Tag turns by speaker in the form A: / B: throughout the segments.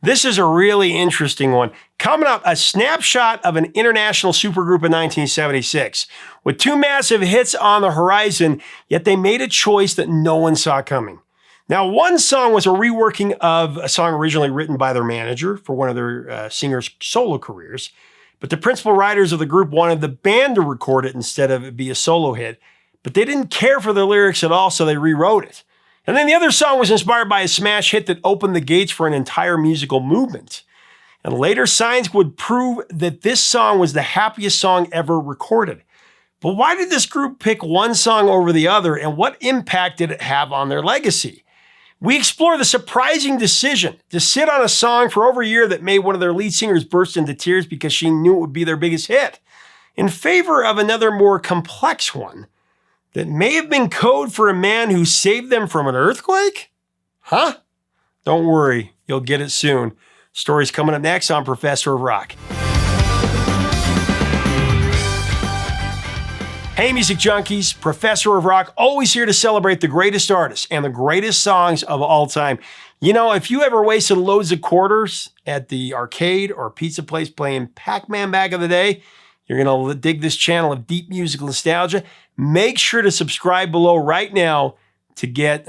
A: This is a really interesting one. Coming up, a snapshot of an international supergroup in 1976. With two massive hits on the horizon, yet they made a choice that no one saw coming. Now, one song was a reworking of a song originally written by their manager for one of their singers' solo careers, but the principal writers of the group wanted the band to record it instead of it be a solo hit, but they didn't care for the lyrics at all, so they rewrote it. And then the other song was inspired by a smash hit that opened the gates for an entire musical movement. And later science would prove that this song was the happiest song ever recorded. But why did this group pick one song over the other, and what impact did it have on their legacy? We explore the surprising decision to sit on a song for over a year that made one of their lead singers burst into tears because she knew it would be their biggest hit, in favor of another more complex one that may have been code for a man who saved them from an earthquake? Huh? Don't worry, you'll get it soon. Story's coming up next on Professor of Rock. Hey, music junkies, Professor of Rock, always here to celebrate the greatest artists and the greatest songs of all time. You know, if you ever wasted loads of quarters at the arcade or pizza place playing Pac-Man back in the day, you're going to dig this channel of deep musical nostalgia. Make sure to subscribe below right now to get,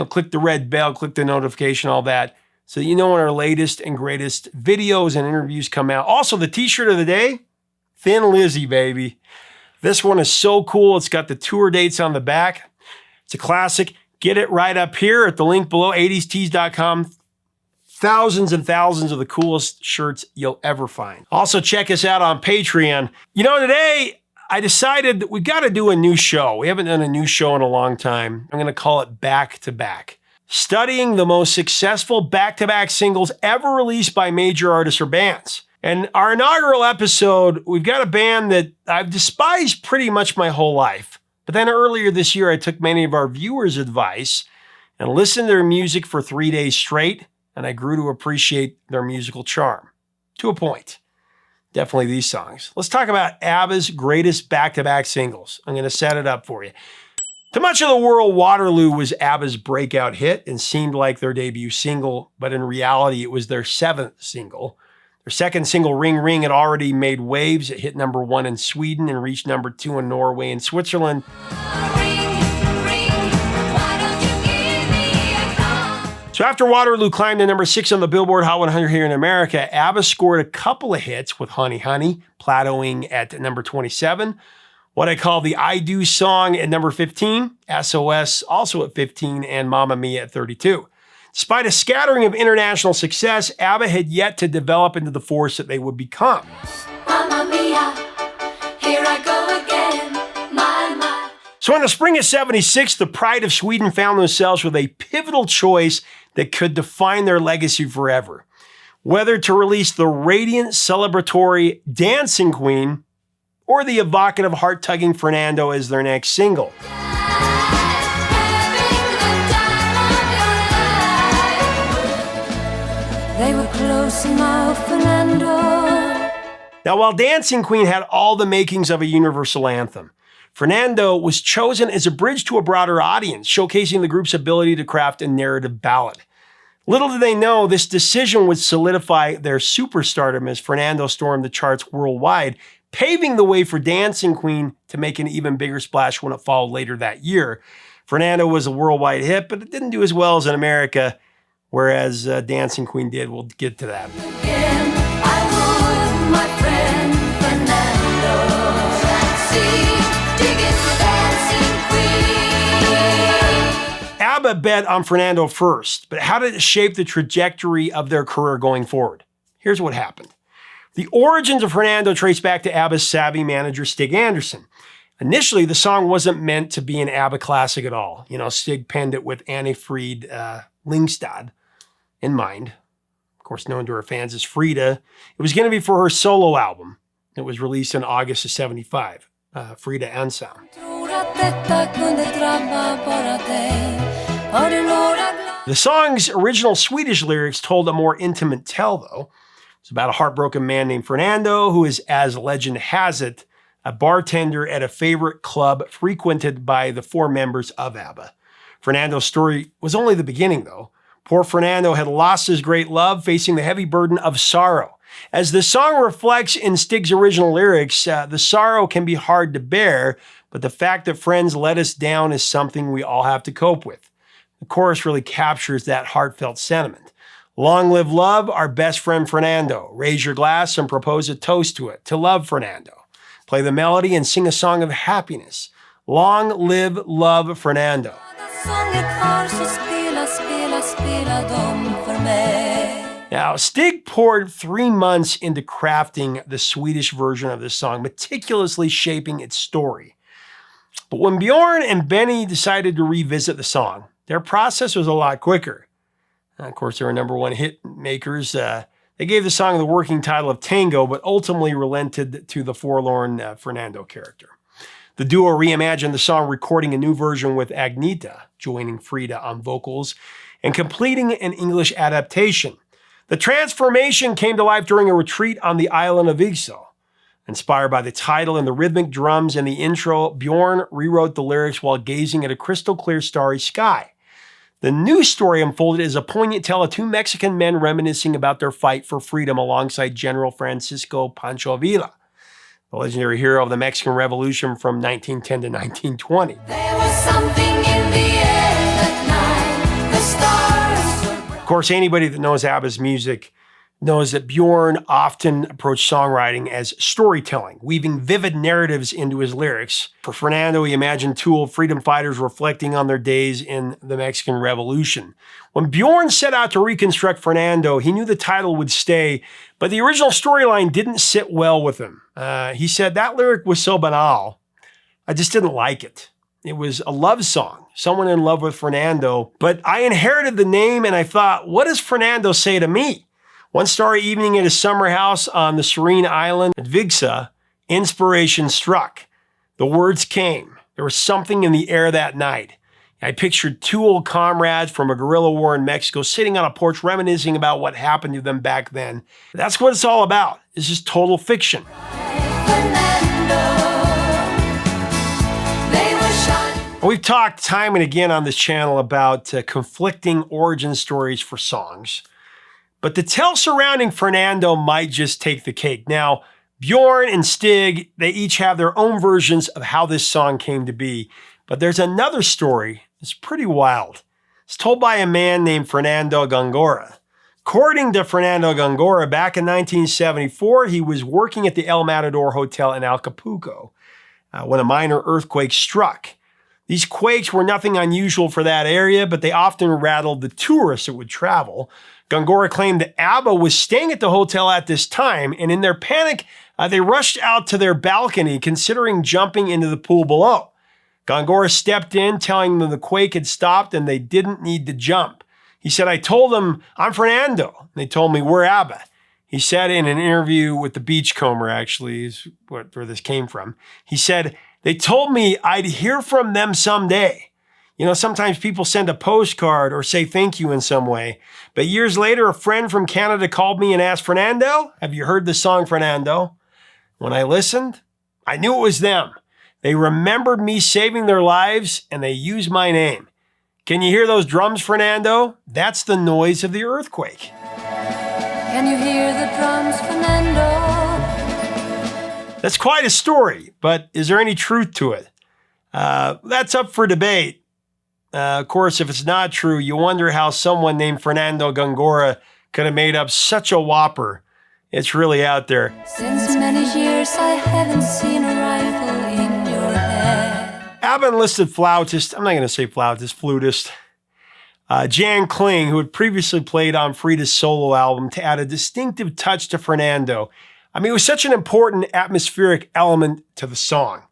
A: click the red bell, click the notification, all that, so you know when our latest and greatest videos and interviews come out. Also, the t-shirt of the day, Thin Lizzy, baby. This one is so cool. It's got the tour dates on the back. It's a classic. Get it right up here at the link below, 80stees.com. Thousands and thousands of the coolest shirts you'll ever find. Also, check us out on Patreon. You know, today I decided that we got to do a new show. We haven't done a new show in a long time. I'm going to call it Back to Back. Studying the most successful back-to-back singles ever released by major artists or bands. And our inaugural episode, we've got a band that I've despised pretty much my whole life. But then earlier this year, I took many of our viewers' advice and listened to their music for 3 days straight, and I grew to appreciate their musical charm. To a point. Definitely these songs. Let's talk about ABBA's greatest back-to-back singles. I'm going to set it up for you. To much of the world, Waterloo was ABBA's breakout hit and seemed like their debut single, but in reality, it was their 7th single. Their second single, Ring Ring, had already made waves. It hit number 1 in Sweden and reached number 2 in Norway and Switzerland. So after Waterloo climbed to number 6 on the Billboard Hot 100 here in America, ABBA scored a couple of hits with Honey Honey, plateauing at number 27. What I call the I Do song at number 15, SOS also at 15, and Mamma Mia at 32. Despite a scattering of international success, ABBA had yet to develop into the force that they would become. Mamma Mia, here I go again, my. So in the spring of '76, the Pride of Sweden found themselves with a pivotal choice that could define their legacy forever. Whether to release the radiant, celebratory Dancing Queen or the evocative, heart-tugging Fernando as their next single. They were close enough, Fernando. Now, while Dancing Queen had all the makings of a universal anthem, Fernando was chosen as a bridge to a broader audience, showcasing the group's ability to craft a narrative ballad. Little did they know, this decision would solidify their superstardom as Fernando stormed the charts worldwide, paving the way for Dancing Queen to make an even bigger splash when it followed later that year. Fernando was a worldwide hit, but it didn't do as well as in America, whereas Dancing Queen did. We'll get to that. Again, I would, my friend Fernando, Dancing Queen. ABBA bet on Fernando first, but how did it shape the trajectory of their career going forward? Here's what happened. The origins of Fernando trace back to ABBA's savvy manager, Stig Anderson. Initially, the song wasn't meant to be an ABBA classic at all. You know, Stig penned it with Anni-Frid Lyngstad in mind. Of course, known to her fans as Frida. It was going to be for her solo album. It was released in August of '75, Frida Ensam. The song's original Swedish lyrics told a more intimate tale, though. It's about a heartbroken man named Fernando, who is, as legend has it, a bartender at a favorite club frequented by the 4 members of ABBA. Fernando's story was only the beginning, though. Poor Fernando had lost his great love, facing the heavy burden of sorrow. As the song reflects in Stig's original lyrics, the sorrow can be hard to bear, but the fact that friends let us down is something we all have to cope with. The chorus really captures that heartfelt sentiment. Long live love, our best friend Fernando. Raise your glass and propose a toast to it, to love Fernando. Play the melody and sing a song of happiness. Long live love Fernando. Now, Stig poured 3 months into crafting the Swedish version of this song, meticulously shaping its story. But when Bjorn and Benny decided to revisit the song, their process was a lot quicker. Of course, they were #1 hit makers. They gave the song the working title of Tango, but ultimately relented to the forlorn Fernando character. The duo reimagined the song, recording a new version with Agneta, joining Frida on vocals, and completing an English adaptation. The transformation came to life during a retreat on the island of Vigso. Inspired by the title and the rhythmic drums and the intro, Bjorn rewrote the lyrics while gazing at a crystal clear starry sky. The new story unfolded as a poignant tale of 2 Mexican men reminiscing about their fight for freedom alongside General Francisco Pancho Villa, the legendary hero of the Mexican Revolution from 1910 to 1920. There was something in the air that night, the stars. Of course, anybody that knows Abba's music knows that Bjorn often approached songwriting as storytelling, weaving vivid narratives into his lyrics. For Fernando, he imagined 2 old freedom fighters reflecting on their days in the Mexican Revolution. When Bjorn set out to reconstruct Fernando, he knew the title would stay, but the original storyline didn't sit well with him. He said, that lyric was so banal, I just didn't like it. It was a love song, someone in love with Fernando, but I inherited the name and I thought, what does Fernando say to me? One starry evening at his summer house on the serene island at Vigsa, inspiration struck. The words came. There was something in the air that night. I pictured 2 old comrades from a guerrilla war in Mexico sitting on a porch reminiscing about what happened to them back then. That's what it's all about. It's just total fiction. We've talked time and again on this channel about conflicting origin stories for songs. But the tale surrounding Fernando might just take the cake. Now, Bjorn and Stig, they each have their own versions of how this song came to be. But there's another story that's pretty wild. It's told by a man named Fernando Gongora. According to Fernando Gongora, back in 1974, he was working at the El Matador Hotel in Acapulco when a minor earthquake struck. These quakes were nothing unusual for that area, but they often rattled the tourists that would travel. Gongora claimed that Abba was staying at the hotel at this time, and in their panic, they rushed out to their balcony, considering jumping into the pool below. Gongora stepped in, telling them the quake had stopped and they didn't need to jump. He said, I told them, I'm Fernando. And they told me, we're Abba. He said in an interview with the Beachcomber, actually, is where this came from. He said, they told me I'd hear from them someday. You know, sometimes people send a postcard or say thank you in some way. But years later, a friend from Canada called me and asked, Fernando, have you heard the song Fernando? When I listened, I knew it was them. They remembered me saving their lives and they used my name. Can you hear those drums, Fernando? That's the noise of the earthquake. Can you hear the drums, Fernando? That's quite a story, but is there any truth to it? That's up for debate. Of course, if it's not true, you wonder how someone named Fernando Gongora could have made up such a whopper. It's really out there. Since many years I haven't seen a rifle in your head. Abba enlisted flautist, I'm not going to say flautist, flutist, Jan Kling, who had previously played on Frida's solo album, to add a distinctive touch to Fernando. I mean, it was such an important atmospheric element to the song.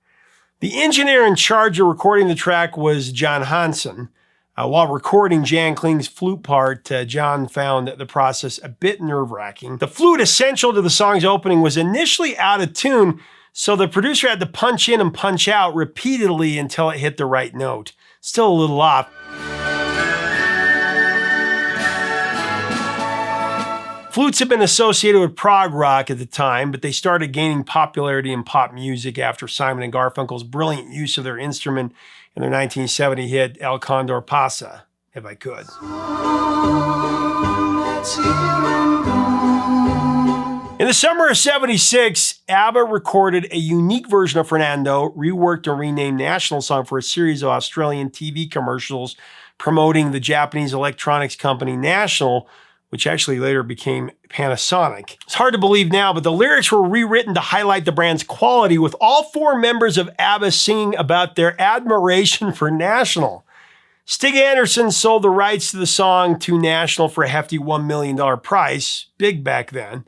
A: The engineer in charge of recording the track was John Hansen. While recording Jan Kling's flute part, John found the process a bit nerve-wracking. The flute essential to the song's opening was initially out of tune, so the producer had to punch in and punch out repeatedly until it hit the right note. Still a little off. Flutes had been associated with prog rock at the time, but they started gaining popularity in pop music after Simon and Garfunkel's brilliant use of their instrument in their 1970 hit El Condor Pasa. if I could. In the summer of '76, Abba recorded a unique version of Fernando, reworked and renamed national song for a series of Australian TV commercials promoting the Japanese electronics company National, which actually later became Panasonic. It's hard to believe now, but the lyrics were rewritten to highlight the brand's quality, with all 4 members of Abba singing about their admiration for National. Stig Anderson sold the rights to the song to National for a hefty $1 million price, big back then.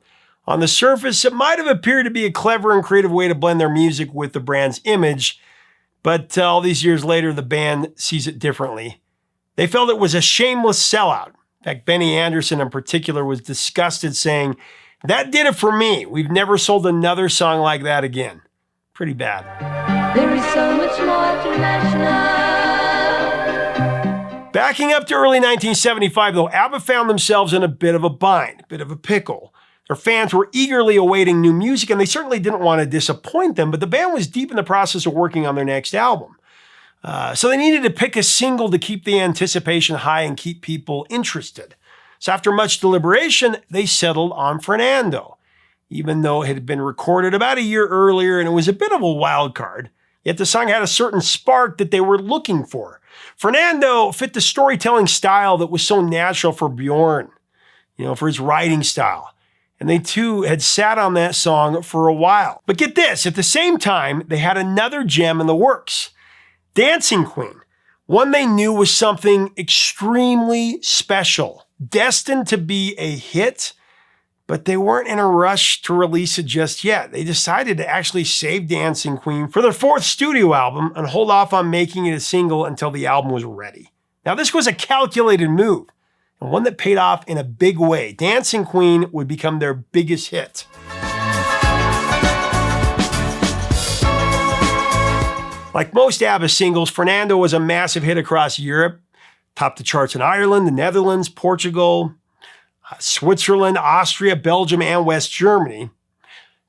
A: On the surface, it might have appeared to be a clever and creative way to blend their music with the brand's image, but all these years later, the band sees it differently. They felt it was a shameless sellout. In fact, Benny Andersson in particular was disgusted, saying, "That did it for me. We've never sold another song like that again." Pretty bad. There is so much more to National. Backing up to early 1975, though, Abba found themselves in a bit of a bind, a bit of a pickle. Their fans were eagerly awaiting new music, and they certainly didn't want to disappoint them, but the band was deep in the process of working on their next album. So they needed to pick a single to keep the anticipation high and keep people interested. So after much deliberation, they settled on Fernando, even though it had been recorded about a year earlier and it was a bit of a wild card. Yet the song had a certain spark that they were looking for. Fernando fit the storytelling style that was so natural for Bjorn, for his writing style. And they too had sat on that song for a while. But get this, at the same time, they had another gem in the works. Dancing Queen, one they knew was something extremely special, destined to be a hit, but they weren't in a rush to release it just yet. They decided to actually save Dancing Queen for their 4th studio album and hold off on making it a single until the album was ready. Now, this was a calculated move, and one that paid off in a big way. Dancing Queen would become their biggest hit. Like most Abba singles, Fernando was a massive hit across Europe, topped the charts in Ireland, the Netherlands, Portugal, Switzerland, Austria, Belgium, and West Germany.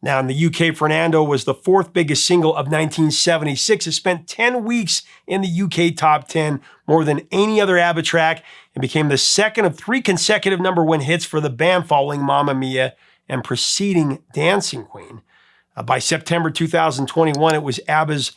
A: Now in the UK, Fernando was the 4th biggest single of 1976. It spent 10 weeks in the UK top 10, more than any other Abba track, and became the 2nd of 3 consecutive #1 hits for the band following Mamma Mia and preceding Dancing Queen. By September 2021, it was Abba's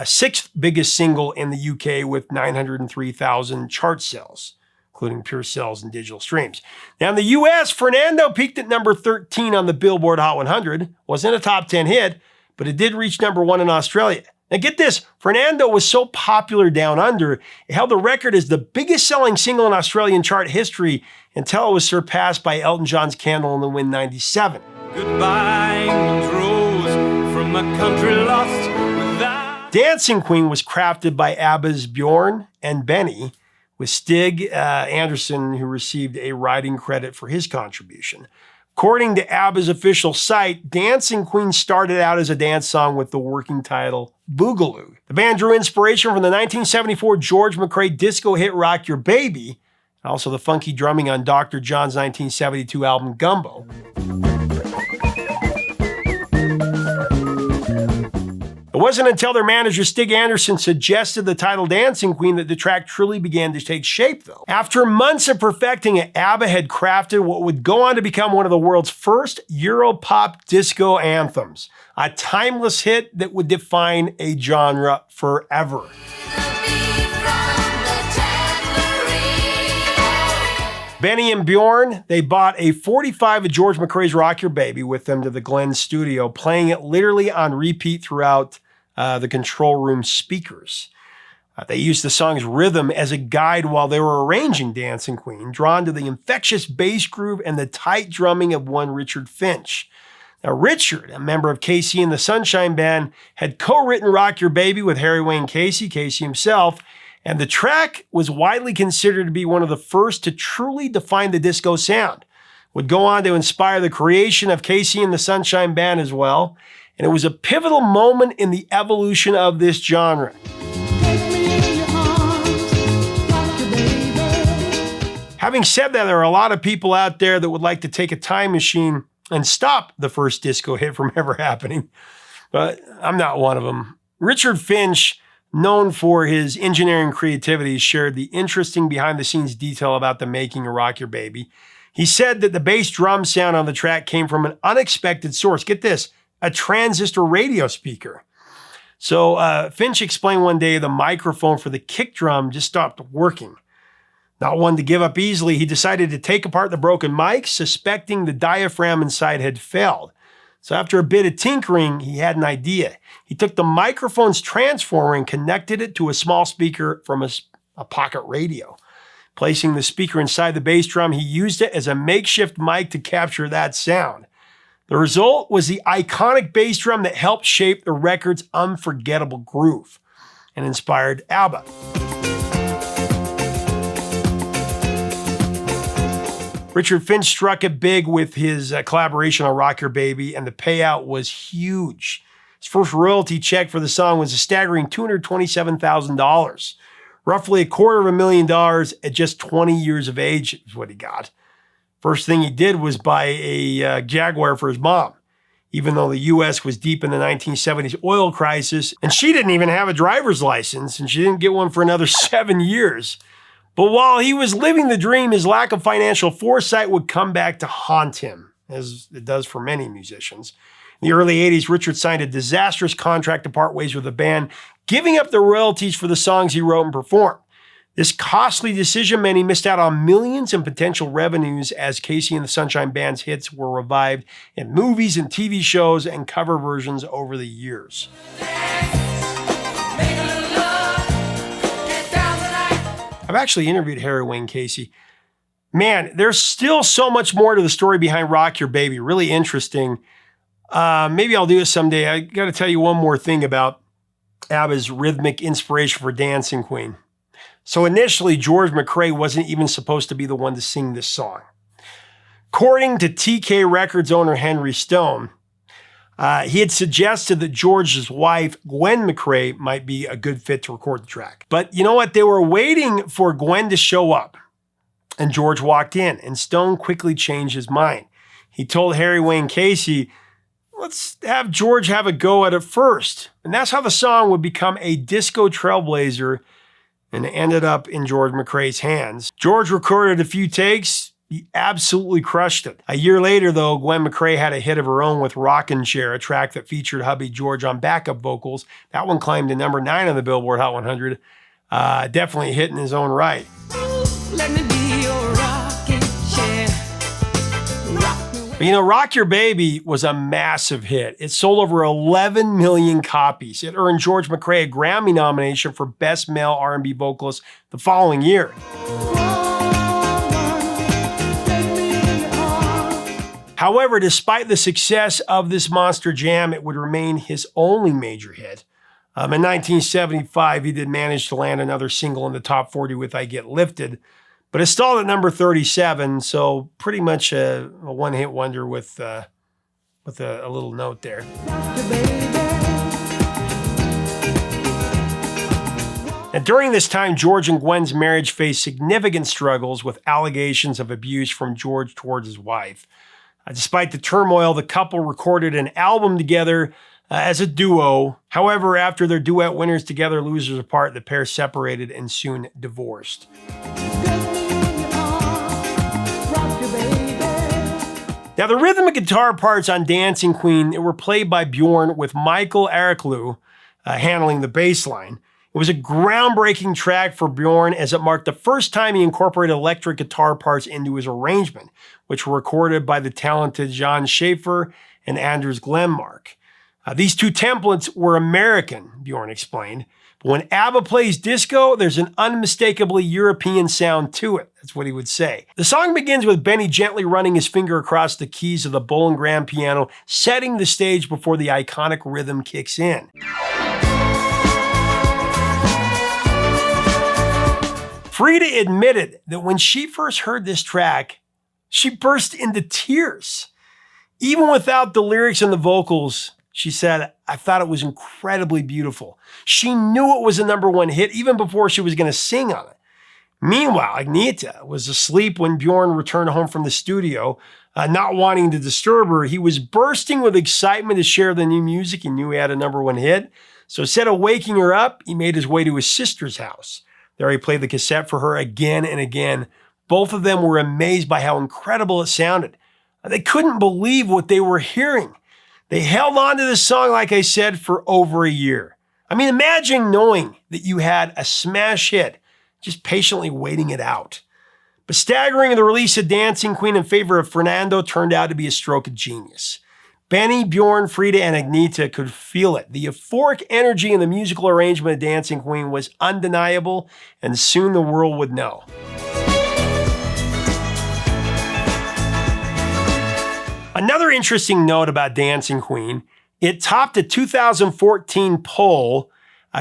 A: 6th biggest single in the UK with 903,000 chart sales, including pure sales and digital streams. Now in the US, Fernando peaked at number 13 on the Billboard Hot 100. Wasn't a top 10 hit, but it did reach #1 in Australia. Now get this, Fernando was so popular down under, it held the record as the biggest selling single in Australian chart history until it was surpassed by Elton John's Candle in the Wind '97.
B: Goodbye, rose from a country lost without.
A: Dancing Queen was crafted by Abba's Bjorn and Benny, with Stig Andersson, who received a writing credit for his contribution. According to Abba's official site, Dancing Queen started out as a dance song with the working title Boogaloo. The band drew inspiration from the 1974 George McRae disco hit Rock Your Baby, and also the funky drumming on Dr. John's 1972 album Gumbo. It wasn't until their manager Stig Andersson suggested the title Dancing Queen that the track truly began to take shape, though. After months of perfecting it, Abba had crafted what would go on to become one of the world's first Europop disco anthems, a timeless hit that would define a genre forever. Benny and Bjorn, they bought a 45 of George McRae's Rock Your Baby with them to the Glen studio, playing it literally on repeat throughout the control room speakers. They used the song's rhythm as a guide while they were arranging Dancing Queen, drawn to the infectious bass groove and the tight drumming of one Richard Finch. Now, Richard, a member of Casey and the Sunshine Band, had co-written Rock Your Baby with Harry Wayne Casey himself, and the track was widely considered to be one of the first to truly define the disco sound. Would go on to inspire the creation of Casey and the Sunshine Band as well, and it was a pivotal moment in the evolution of this genre. Having said that, there are a lot of people out there that would like to take a time machine and stop the first disco hit from ever happening, but I'm not one of them. Richard Finch known for his engineering creativity, shared the interesting behind-the-scenes detail about the making of Rock Your Baby. He said that the bass drum sound on the track came from an unexpected source. Get this, a transistor radio speaker. So Finch explained one day the microphone for the kick drum just stopped working. Not one to give up easily, he decided to take apart the broken mic, suspecting the diaphragm inside had failed. So after a bit of tinkering, he had an idea. He took the microphone's transformer and connected it to a small speaker from a pocket radio. Placing the speaker inside the bass drum, he used it as a makeshift mic to capture that sound. The result was the iconic bass drum that helped shape the record's unforgettable groove and inspired Abba. Richard Finch struck it big with his collaboration on Rock Your Baby, and the payout was huge. His first royalty check for the song was a staggering $227,000. Roughly $250,000 at just 20 years of age is what he got. First thing he did was buy a Jaguar for his mom, even though the U.S. was deep in the 1970s oil crisis, and she didn't even have a driver's license, and she didn't get one for another 7 years. But while he was living the dream, his lack of financial foresight would come back to haunt him, as it does for many musicians. In the early 80s, Richard signed a disastrous contract to part ways with the band, giving up the royalties for the songs he wrote and performed. This costly decision meant he missed out on millions in potential revenues as Casey and the Sunshine Band's hits were revived in movies and TV shows and cover versions over the years. I've actually interviewed Harry Wayne Casey. Man, there's still so much more to the story behind Rock Your Baby. Really interesting. Maybe I'll do it someday. I got to tell you one more thing about Abba's rhythmic inspiration for Dancing Queen. So initially, George McCrae wasn't even supposed to be the one to sing this song. According to TK Records owner Henry Stone, he had suggested that George's wife, Gwen McCrae, might be a good fit to record the track. But you know what? They were waiting for Gwen to show up. And George walked in, and Stone quickly changed his mind. He told Harry Wayne Casey, let's have George have a go at it first. And that's how the song would become a disco trailblazer and ended up in George McCrae's hands. George recorded a few takes. He absolutely crushed it. A year later, though, Gwen McCrae had a hit of her own with Rockin' Chair, a track that featured hubby George on backup vocals. That one climbed to number 9 on the Billboard Hot 100. Definitely a hit in his own right.
B: Let me be your rocking chair.
A: But you know, Rock Your Baby was a massive hit. It sold over 11 million copies. It earned George McCrae a Grammy nomination for Best Male R&B Vocalist the following year. However, despite the success of this monster jam, it would remain his only major hit. In 1975, he did manage to land another single in the top 40 with I Get Lifted, but it stalled at number 37, so pretty much a one-hit wonder with a little note there. And during this time, George and Gwen's marriage faced significant struggles with allegations of abuse from George towards his wife. Despite the turmoil, the couple recorded an album together as a duo. However, after their duet Winners Together, Losers Apart, the pair separated and soon divorced. Now, the rhythm and guitar parts on Dancing Queen were played by Bjorn with Michael Eriklu handling the bass line. It was a groundbreaking track for Bjorn as it marked the first time he incorporated electric guitar parts into his arrangement, which were recorded by the talented Jan Schaefer and Anders Glenmark. These two templates were American, Bjorn explained, but when Abba plays disco, there's an unmistakably European sound to it. That's what he would say. The song begins with Benny gently running his finger across the keys of the Boland grand piano, setting the stage before the iconic rhythm kicks in. Frida admitted that when she first heard this track, she burst into tears. Even without the lyrics and the vocals, she said, I thought it was incredibly beautiful. She knew it was a number 1 hit even before she was going to sing on it. Meanwhile, Agneta was asleep when Bjorn returned home from the studio. Not wanting to disturb her, he was bursting with excitement to share the new music. He knew he had a number 1 hit. So instead of waking her up, he made his way to his sister's house. There he played the cassette for her again and again. Both of them were amazed by how incredible it sounded. They couldn't believe what they were hearing. They held on to this song, like I said, for over a year. I mean, imagine knowing that you had a smash hit, just patiently waiting it out. But staggering the release of Dancing Queen in favor of Fernando turned out to be a stroke of genius. Benny, Bjorn, Frida, and Agneta could feel it. The euphoric energy in the musical arrangement of Dancing Queen was undeniable, and soon the world would know. Another interesting note about Dancing Queen, it topped a 2014 poll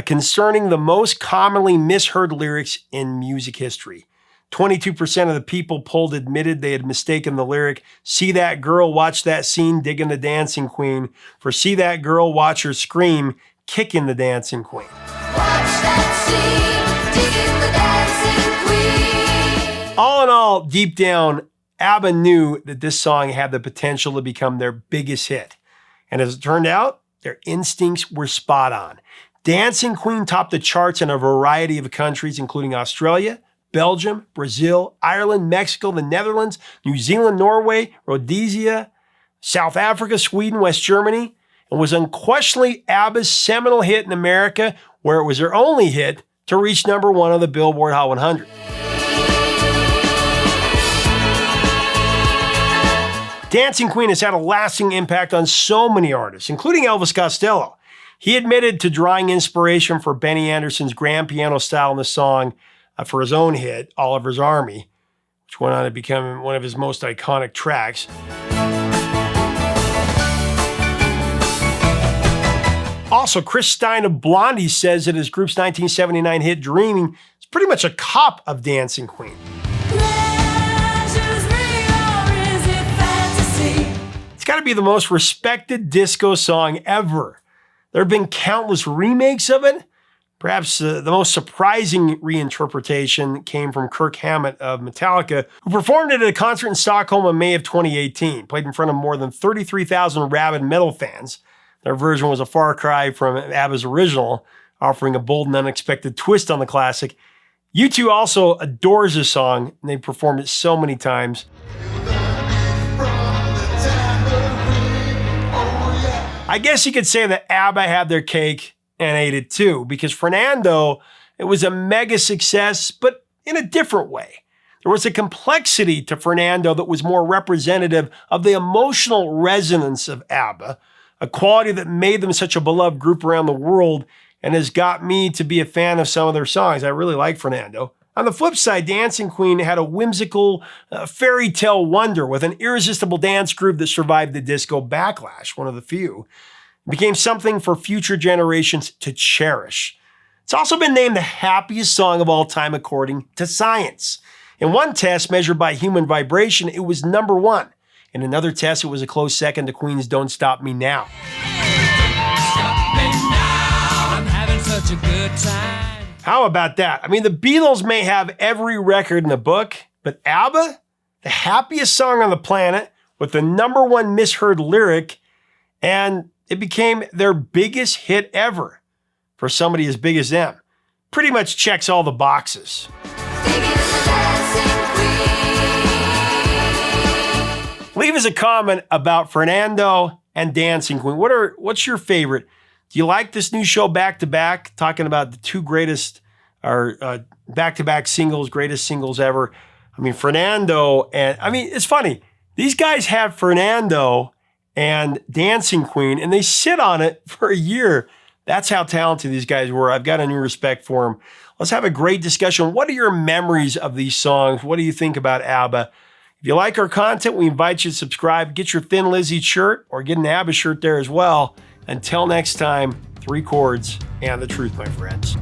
A: concerning the most commonly misheard lyrics in music history. 22% of the people polled admitted they had mistaken the lyric, "See that girl, watch that scene, digging the Dancing Queen," for "See that girl, watch her scream, kicking the Dancing Queen."
B: Watch that scene, digging the dancing queen.
A: All in all, deep down, Abba knew that this song had the potential to become their biggest hit. And as it turned out, their instincts were spot on. Dancing Queen topped the charts in a variety of countries, including Australia, Belgium, Brazil, Ireland, Mexico, the Netherlands, New Zealand, Norway, Rhodesia, South Africa, Sweden, West Germany, and was unquestionably Abba's seminal hit in America, where it was their only hit to reach #1 on the Billboard Hot 100. Dancing Queen has had a lasting impact on so many artists, including Elvis Costello. He admitted to drawing inspiration for Benny Andersson's grand piano style in the song for his own hit, Oliver's Army, which went on to become one of his most iconic tracks. Also, Chris Stein of Blondie says that his group's 1979 hit Dreaming is pretty much a cop of Dancing Queen.
B: Pleasure's real, or is it fantasy?
A: It's got to be the most respected disco song ever. There have been countless remakes of it. Perhaps the most surprising reinterpretation came from Kirk Hammett of Metallica, who performed it at a concert in Stockholm in May of 2018, played in front of more than 33,000 rabid metal fans. Their version was a far cry from ABBA's original, offering a bold and unexpected twist on the classic. U2 also adores this song, and they performed it so many times. I guess you could say that ABBA had their cake and ate it too, because Fernando, it was a mega success, but in a different way. There was a complexity to Fernando that was more representative of the emotional resonance of ABBA, a quality that made them such a beloved group around the world and has got me to be a fan of some of their songs. I really like Fernando. On the flip side, Dancing Queen had a whimsical fairy tale wonder with an irresistible dance groove that survived the disco backlash, one of the few. It became something for future generations to cherish. It's also been named the happiest song of all time according to science. In one test measured by human vibration, it was #1. In another test, it was a close second to Queen's Don't Stop Me Now.
B: Stop me now. I'm having such a good time.
A: How about that? I mean, the Beatles may have every record in the book, but ABBA, the happiest song on the planet, with the #1 misheard lyric, and it became their biggest hit ever for somebody as big as them. Pretty much checks all the boxes. Leave us a comment about Fernando and Dancing Queen. What's your favorite? Do you like this new show Back to Back, talking about the two greatest, or back-to-back singles, greatest singles ever? I mean, Fernando, and I mean, it's funny. These guys have Fernando and Dancing Queen, and they sit on it for a year. That's how talented these guys were. I've got a new respect for them. Let's have a great discussion. What are your memories of these songs? What do you think about ABBA? If you like our content, we invite you to subscribe, get your Thin Lizzy shirt, or get an ABBA shirt there as well. Until next time, 3 chords and the truth, my friends.